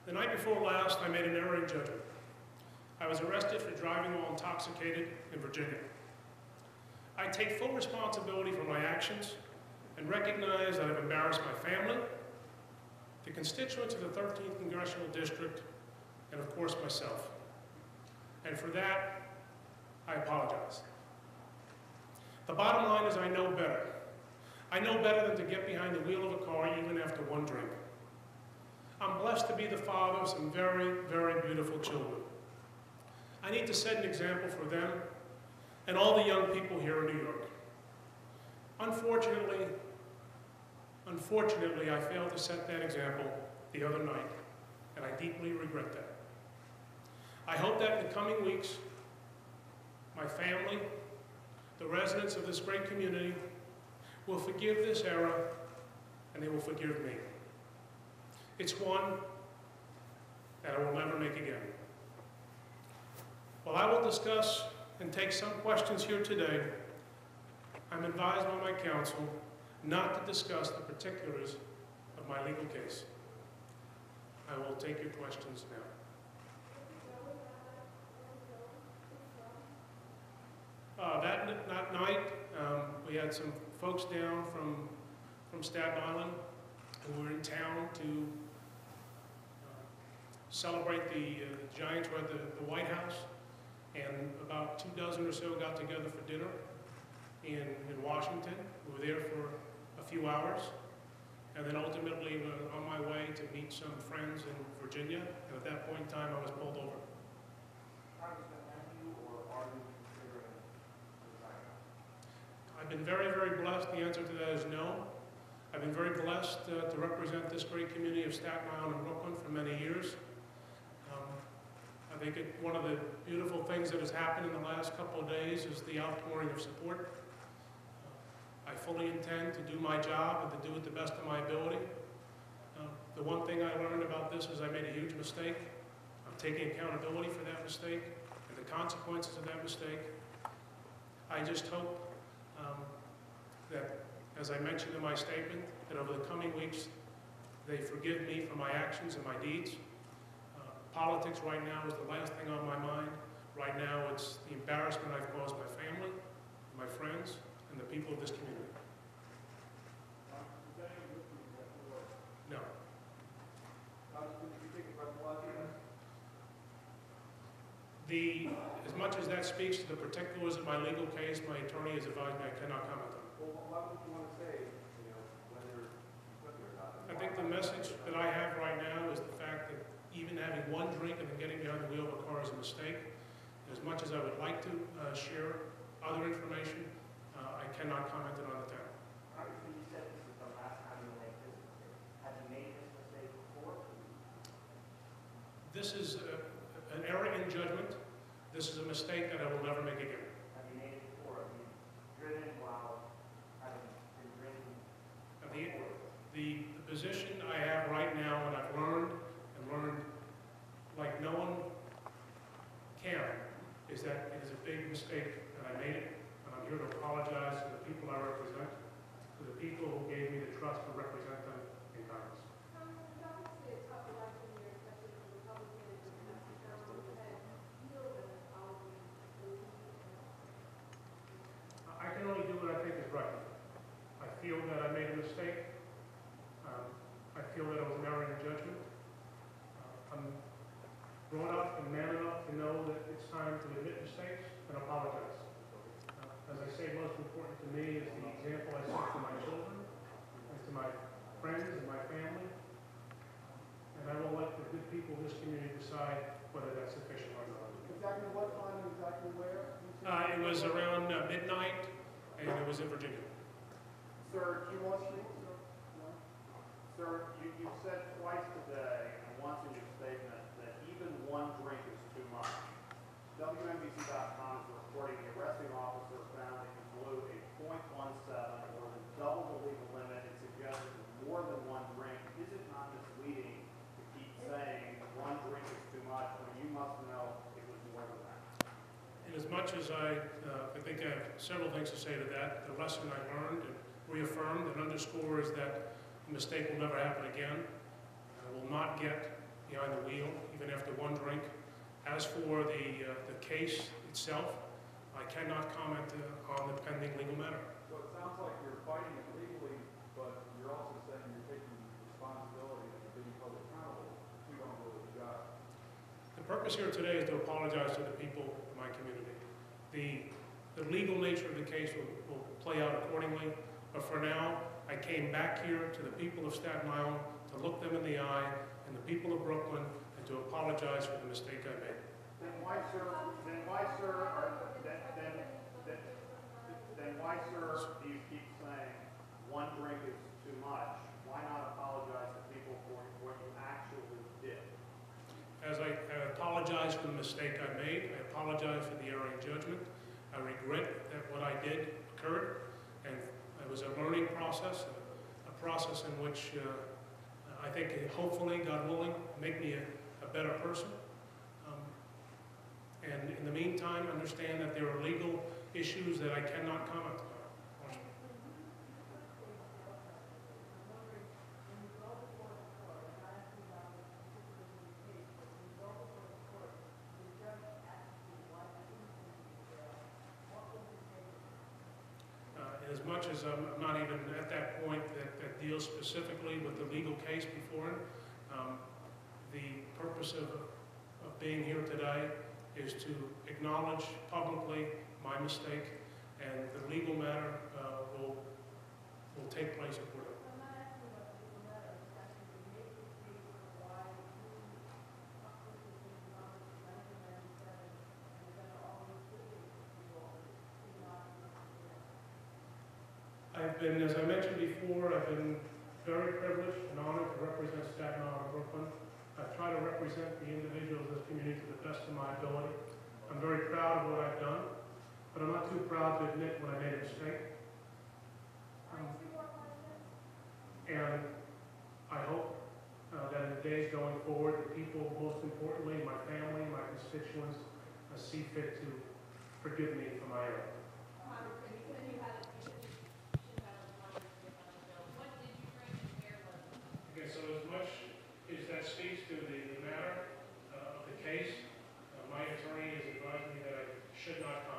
The night before last, I made an error in judgment. I was arrested for driving while intoxicated in Virginia. I take full responsibility for my actions and recognize that I've embarrassed my family, the constituents of the 13th Congressional District, and of course myself. And for that, I apologize. The bottom line is I know better. I know better than to get behind the wheel of a car even after one drink. I'm blessed to be the father of some very, very beautiful children. I need to set an example for them and all the young people here in New York. Unfortunately, I failed to set that example the other night, and I deeply regret that. I hope that in the coming weeks, my family, the residents of this great community, will forgive this error, and they will forgive me. It's one that I will never make again. While I will discuss and take some questions here today, I'm advised by my counsel not to discuss the particulars of my legal case. I will take your questions now. That night, we had some folks down from Staten Island who were in town to celebrate the Giants were at the White House, and about 24 or so got together for dinner in Washington. We were there for a few hours, and then ultimately were on my way to meet some friends in Virginia, and at that point in time I was pulled over. Congressman, have you or are you considering resigning? I've been very, very blessed. The answer to that is no. I've been very blessed to represent this great community of Staten Island and Brooklyn for many years. I think one of the beautiful things that has happened in the last couple of days is the outpouring of support. I fully intend to do my job and to do it the best of my ability. The one thing I learned about this is I made a huge mistake. I'm taking accountability for that mistake and the consequences of that mistake. I just hope that, as I mentioned in my statement, that over the coming weeks, they forgive me for my actions and my deeds. Politics right now is the last thing on my mind. Right now, it's the embarrassment I've caused my family, my friends, and the people of this community. No. As much as that speaks to the particulars of my legal case, my attorney has advised me I cannot comment on it. Well, why would you want to say, whether or not? I think the message that I have right now is the fact that even having one drink and then getting behind the wheel of a car is a mistake. As much as I would like to share other information, I cannot comment on the town. Congressman, you said this is the last time you make this mistake. Have you made this mistake before? This is an error in judgment. This is a mistake that I will never make again. Have you made it before? Have you driven while having been drinking? The position I have right now, and I've learned like no one can, is that it is a big mistake and I made it, and I'm here to apologize to the people I represent, to the people who gave me the trust to represent them in Congress. I can only do what I think is right. I feel that I made a mistake. I feel that it was an error in judgment. I'm grown up and man enough to know that it's time to admit mistakes and apologize. As I say, most important to me is the example I set to my children and to my friends and my family. And I will let the good people of this community decide whether that's sufficient or not. Exactly what time, exactly where? It was around midnight, and it was in Virginia. Sir, do you want to speak? No? Sir, you've said twice today, and once in your statement, that even one drink is too much. WNBC.com is reporting the arresting officer found that you blew a .17, more than double the legal limit. It suggests that more than one drink. Is it not misleading to keep saying one drink is too much when you must know it was more than that? In as much as I think I have several things to say to that, the lesson I learned and reaffirmed and underscores that a mistake will never happen again. I will not get behind the wheel, even after one drink. As for the case itself, I cannot comment on the pending legal matter. So it sounds like you're fighting it legally, but you're also saying you're taking responsibility for being held accountable if you don't do the job. The purpose here today is to apologize to the people of my community. The legal nature of the case will play out accordingly, but for now, I came back here to the people of Staten Island to look them in the eye, and the people of Brooklyn, and to apologize for the mistake I made. Then why, sir, do you keep saying one drink is too much? Why not apologize to people for what you actually did? As I apologize for the mistake I made, I apologize for the erring judgment. I regret that what I did occurred, and it was a learning process, a process in which I think hopefully, God willing, make me a better person. And in the meantime, understand that there are legal issues that I cannot comment on. As much as I'm not even at that point that deals specifically with the legal case before him, the purpose of being here today is to acknowledge publicly my mistake, and the legal matter will take place accordingly. I've been, as I mentioned before, I've been very privileged and honored to represent Staten Island and Brooklyn. I've tried to represent the individuals of this community to the best of my ability. I'm very proud of what I've done, but I'm not too proud to admit when I made a mistake. And I hope that in the days going forward, the people, most importantly, my family, my constituents, see fit to forgive me for my error. So as much as that speaks to the matter of the case, my attorney has advised me that I should not comment.